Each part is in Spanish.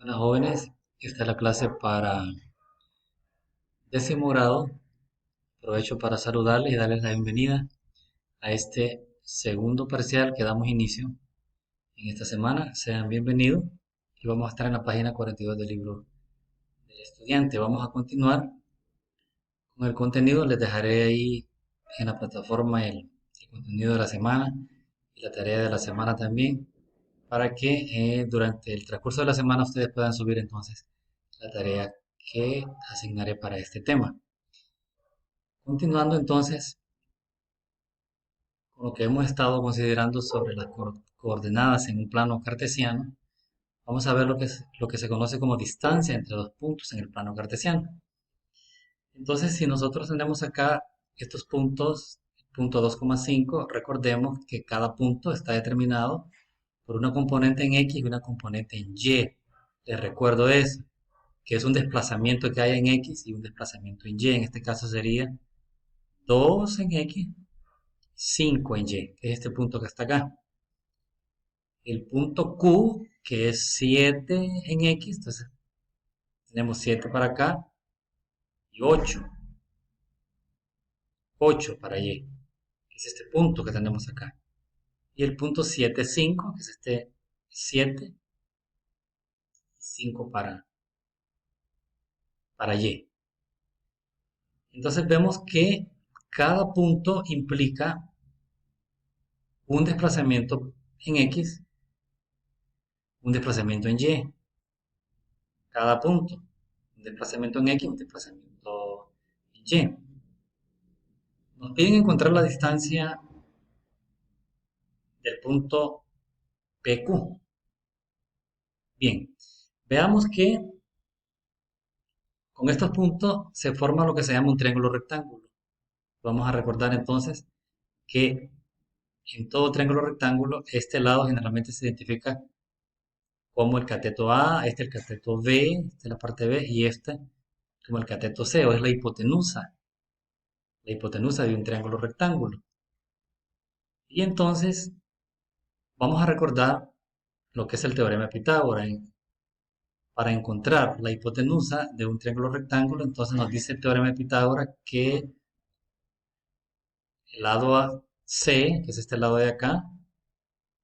Hola jóvenes, esta es la clase para 10.º grado. Aprovecho para saludarles y darles la bienvenida a este segundo parcial que damos inicio en esta semana. Sean bienvenidos y vamos a estar en la página 42 del libro del estudiante. Vamos a continuar con el contenido. Les dejaré ahí en la plataforma el contenido de la semana y la tarea de la semana también, para que durante el transcurso de la semana ustedes puedan subir entonces la tarea que asignaré para este tema. Continuando entonces con lo que hemos estado considerando sobre las coordenadas en un plano cartesiano, vamos a ver lo que se conoce como distancia entre dos puntos en el plano cartesiano. Entonces, si nosotros tenemos acá estos puntos, punto 2,5, recordemos que cada punto está determinado por una componente en X y una componente en Y. Les recuerdo eso, que es un desplazamiento que hay en X y un desplazamiento en Y. En este caso sería 2 en X, 5 en Y, que es este punto que está acá. El punto Q, que es 7 en X, entonces tenemos 7 para acá y 8 para Y, que es este punto que tenemos acá. Y el punto 7, 5, que es este 7 y 5 para Y. Entonces vemos que cada punto implica un desplazamiento en X, un desplazamiento en Y. Cada punto, un desplazamiento en X, un desplazamiento en Y. Nos piden encontrar la distancia del punto PQ. Bien, veamos que con estos puntos se forma lo que se llama un triángulo rectángulo. Vamos a recordar entonces que en todo triángulo rectángulo, este lado generalmente se identifica como el cateto A, este el cateto B, esta es la parte B, y este como el cateto C, o es la hipotenusa de un triángulo rectángulo. Y entonces vamos a recordar lo que es el teorema de Pitágoras. Para encontrar la hipotenusa de un triángulo rectángulo, entonces nos dice el teorema de Pitágoras que el lado C, que es este lado de acá,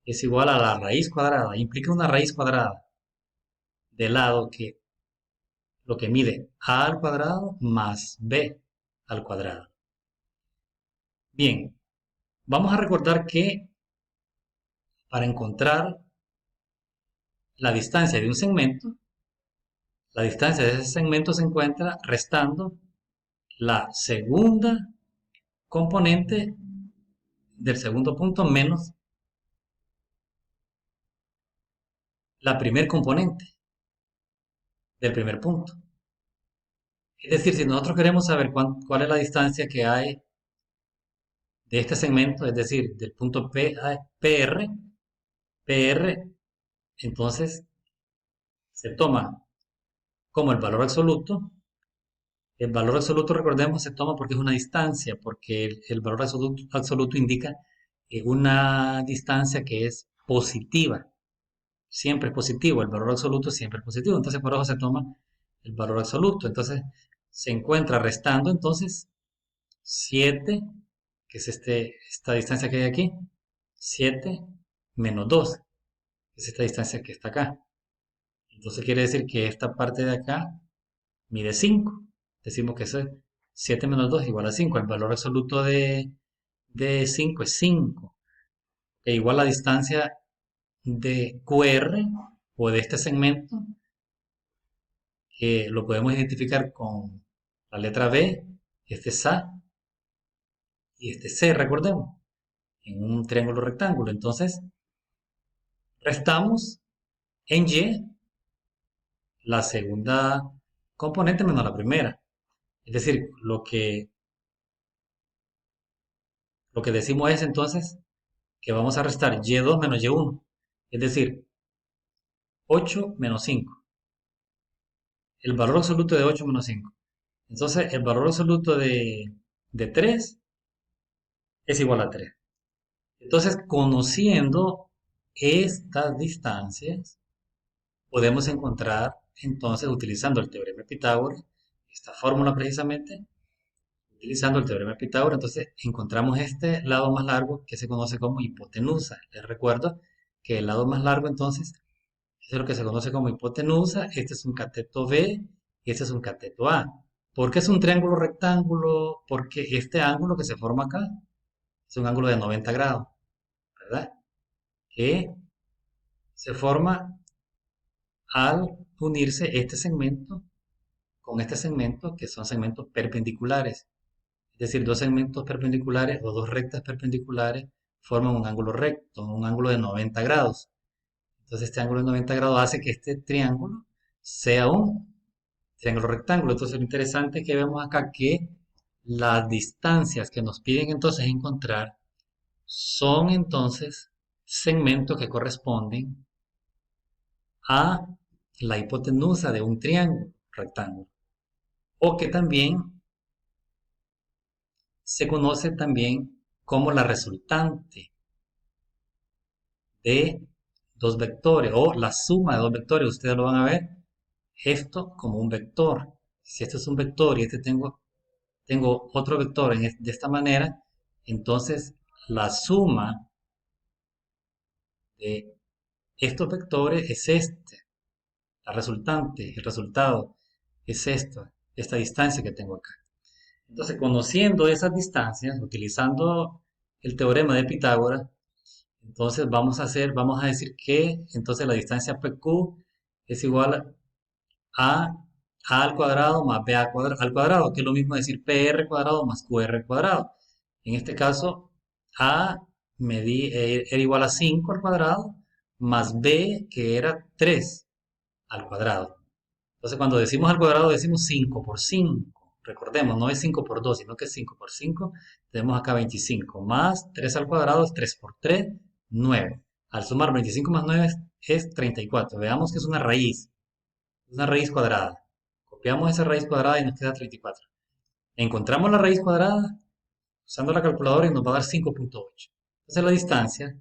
es igual a la raíz cuadrada. Implica una raíz cuadrada del lado que lo que mide a al cuadrado más b al cuadrado. Bien, vamos a recordar que para encontrar la distancia de un segmento, la distancia de ese segmento se encuentra restando la segunda componente del segundo punto menos la primer componente del primer punto. Es decir, si nosotros queremos saber cuál es la distancia que hay de este segmento, es decir, del punto P a PR, entonces se toma como el valor absoluto. El valor absoluto, recordemos, se toma porque es una distancia, porque el valor absoluto indica una distancia que es positiva. Siempre es positivo, el valor absoluto siempre es positivo. Entonces, por eso se toma el valor absoluto. Entonces, se encuentra restando entonces 7, que es esta distancia que hay aquí, 7 menos 2, que es esta distancia que está acá. Entonces quiere decir que esta parte de acá mide 5. Decimos que eso es 7 menos 2 igual a 5. El valor absoluto de 5 es 5. E igual la distancia de QR o de este segmento, que lo podemos identificar con la letra B, este es A y este C, recordemos, en un triángulo rectángulo. Entonces, restamos en Y la segunda componente menos la primera. Es decir, lo que decimos es entonces que vamos a restar Y2 menos Y1. Es decir, 8 menos 5. El valor absoluto de 8 menos 5. Entonces, el valor absoluto de 3 es igual a 3. Entonces, conociendo estas distancias, podemos encontrar entonces utilizando el teorema de Pitágoras, esta fórmula precisamente, utilizando el teorema de Pitágoras, entonces encontramos este lado más largo que se conoce como hipotenusa. Les recuerdo que el lado más largo entonces es lo que se conoce como hipotenusa, este es un cateto B y este es un cateto A. ¿Por qué es un triángulo rectángulo? Porque este ángulo que se forma acá es un ángulo de 90 grados, ¿verdad? Que se forma al unirse este segmento con este segmento, que son segmentos perpendiculares. Es decir, dos segmentos perpendiculares o dos rectas perpendiculares forman un ángulo recto, un ángulo de 90 grados. Entonces este ángulo de 90 grados hace que este triángulo sea un triángulo rectángulo. Entonces lo interesante es que vemos acá que las distancias que nos piden entonces encontrar son entonces segmentos que corresponden a la hipotenusa de un triángulo rectángulo. O que también se conoce también como la resultante de dos vectores o la suma de dos vectores. Ustedes lo van a ver esto como un vector. Si esto es un vector y tengo otro vector de esta manera, entonces la suma de estos vectores es este. La resultante, el resultado es esta distancia que tengo acá. Entonces, conociendo esas distancias, utilizando el teorema de Pitágoras, entonces vamos a decir que entonces la distancia PQ es igual a A al cuadrado más B al cuadrado, que es lo mismo decir PR cuadrado más QR cuadrado. En este caso, A era igual a 5 al cuadrado, más B, que era 3 al cuadrado. Entonces, cuando decimos al cuadrado, decimos 5 por 5. Recordemos, no es 5 por 2, sino que es 5 por 5. Tenemos acá 25 más 3 al cuadrado es 3 por 3, 9. Al sumar 25 más 9 es 34. Veamos que es una raíz cuadrada. Copiamos esa raíz cuadrada y nos queda 34. Encontramos la raíz cuadrada usando la calculadora y nos va a dar 5.8. Entonces la distancia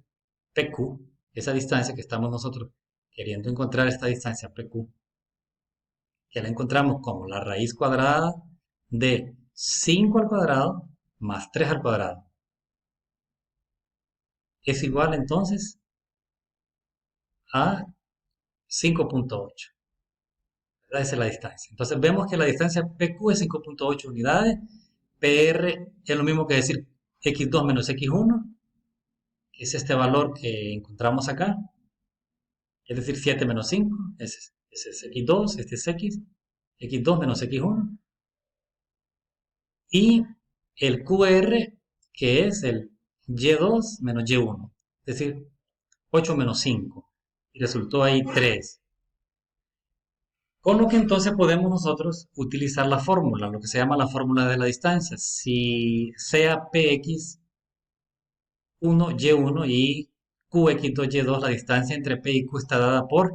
PQ, esa distancia que estamos nosotros queriendo encontrar, esta distancia PQ, que la encontramos como la raíz cuadrada de 5 al cuadrado más 3 al cuadrado. Es igual entonces a 5.8. Esa es la distancia. Entonces vemos que la distancia PQ es 5.8 unidades. PR es lo mismo que decir x2 menos x1, que es este valor que encontramos acá. Es decir, 7 menos 5. Ese es x2, este es x2 menos x1. Y el QR, que es el y2 menos y1. Es decir, 8 menos 5. Y resultó ahí 3. Con lo que entonces podemos nosotros utilizar la fórmula, lo que se llama la fórmula de la distancia. Si sea px1, y1 y qx2, y2, la distancia entre p y q está dada por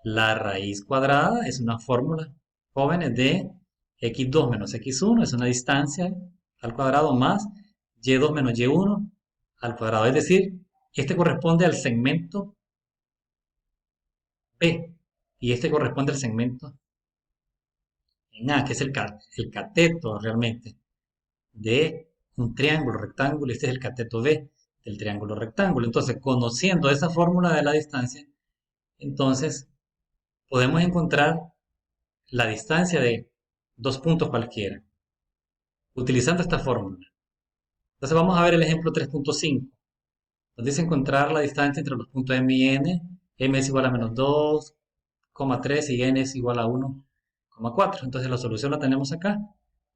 la raíz cuadrada, es una fórmula, jóvenes, de x2 menos x1, es una distancia al cuadrado más y2 menos y1 al cuadrado. Es decir, este corresponde al segmento P y este corresponde al segmento en A, que es el cateto realmente de un triángulo rectángulo, y este es el cateto B del triángulo rectángulo. Entonces, conociendo esa fórmula de la distancia, entonces podemos encontrar la distancia de dos puntos cualquiera, utilizando esta fórmula. Entonces vamos a ver el ejemplo 3.5. Nos dice encontrar la distancia entre los puntos M y N. M es igual a menos 2,3 y N es igual a 1,4. Entonces la solución la tenemos acá.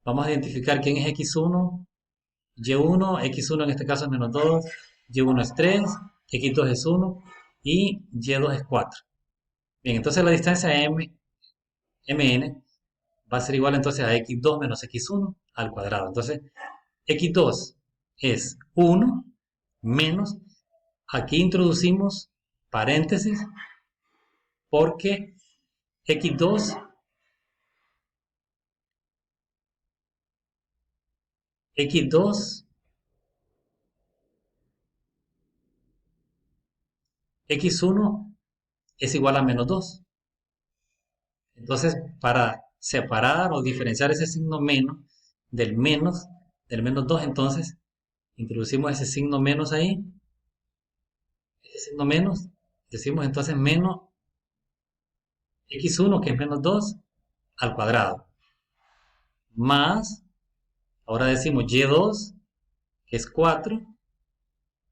Vamos a identificar quién es X1, Y1, X1 en este caso es menos 2, Y1 es 3, X2 es 1 y Y2 es 4. Bien, entonces la distancia MN va a ser igual entonces a X2 menos X1 al cuadrado. Entonces, X2 es 1 menos, aquí introducimos paréntesis porque X2, X2, X1 es igual a menos 2. Entonces, para separar o diferenciar ese signo menos del menos, del menos 2, entonces introducimos ese signo menos ahí, ese signo menos, decimos entonces menos x1, que es menos 2 al cuadrado, más, ahora decimos y2, que es 4, entonces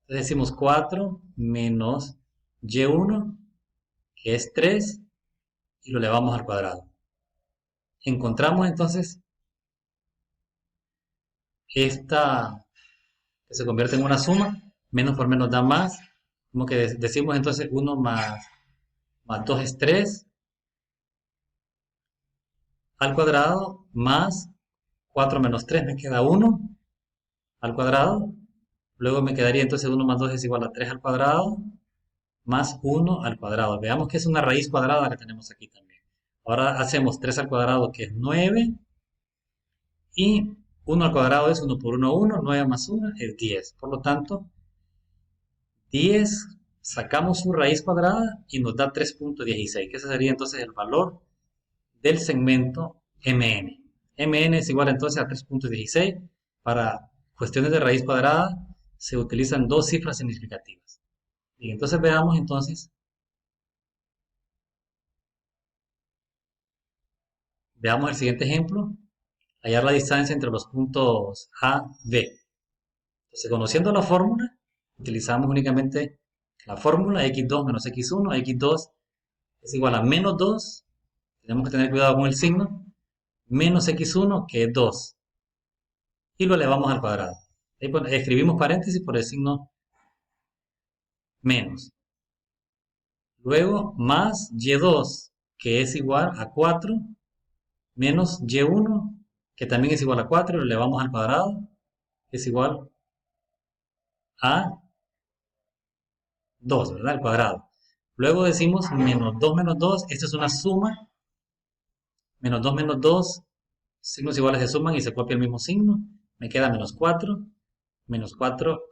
decimos 4 menos y1, que es 3, y lo elevamos al cuadrado. Encontramos entonces esta que se convierte en una suma, menos por menos da más, como que decimos entonces 1 más 2 es 3 al cuadrado, más 4 menos 3 me queda 1 al cuadrado, luego me quedaría entonces 1 más 2 es igual a 3 al cuadrado, más 1 al cuadrado. Veamos que es una raíz cuadrada que tenemos aquí también. Ahora hacemos 3 al cuadrado, que es 9, y 1 al cuadrado es 1 por 1, 1, 9 más 1 es 10. Por lo tanto, 10 sacamos su raíz cuadrada y nos da 3.16, que ese sería entonces el valor del segmento MN. MN es igual entonces a 3.16. Para cuestiones de raíz cuadrada se utilizan dos cifras significativas. Y entonces veamos entonces, veamos el siguiente ejemplo, hallar la distancia entre los puntos A, B. Entonces, conociendo la fórmula, utilizamos únicamente la fórmula x2 menos x1. X2 es igual a menos 2. Tenemos que tener cuidado con el signo. Menos x1, que es 2. Y lo elevamos al cuadrado. Ahí escribimos paréntesis por el signo menos. Luego, más y2, que es igual a 4, menos y1, que también es igual a 4, y lo elevamos al cuadrado, que es igual a 2, ¿verdad? Al cuadrado. Luego decimos menos 2, esto es una suma, menos 2, signos iguales se suman y se copia el mismo signo, me queda menos 4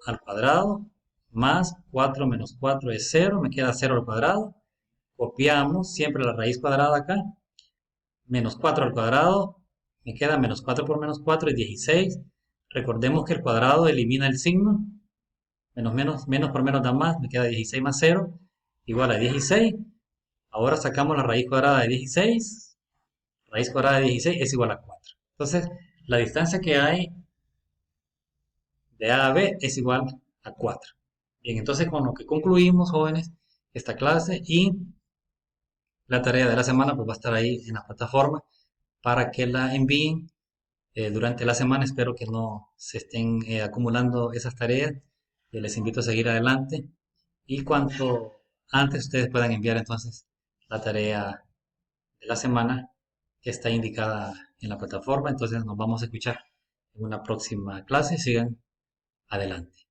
al cuadrado, más 4 menos 4 es 0, me queda 0 al cuadrado, copiamos siempre la raíz cuadrada acá, menos 4 al cuadrado, me queda menos 4 por menos 4 es 16, recordemos que el cuadrado elimina el signo, menos por menos da más, me queda 16 más 0, igual a 16. Ahora sacamos la raíz cuadrada de 16. Raíz cuadrada de 16 es igual a 4. Entonces, la distancia que hay de A a B es igual a 4. Bien, entonces con lo que concluimos, jóvenes, esta clase, y la tarea de la semana pues va a estar ahí en la plataforma para que la envíen durante la semana. Espero que no se estén acumulando esas tareas. Les invito a seguir adelante, y cuanto antes ustedes puedan enviar entonces la tarea de la semana que está indicada en la plataforma. Entonces nos vamos a escuchar en una próxima clase. Sigan adelante.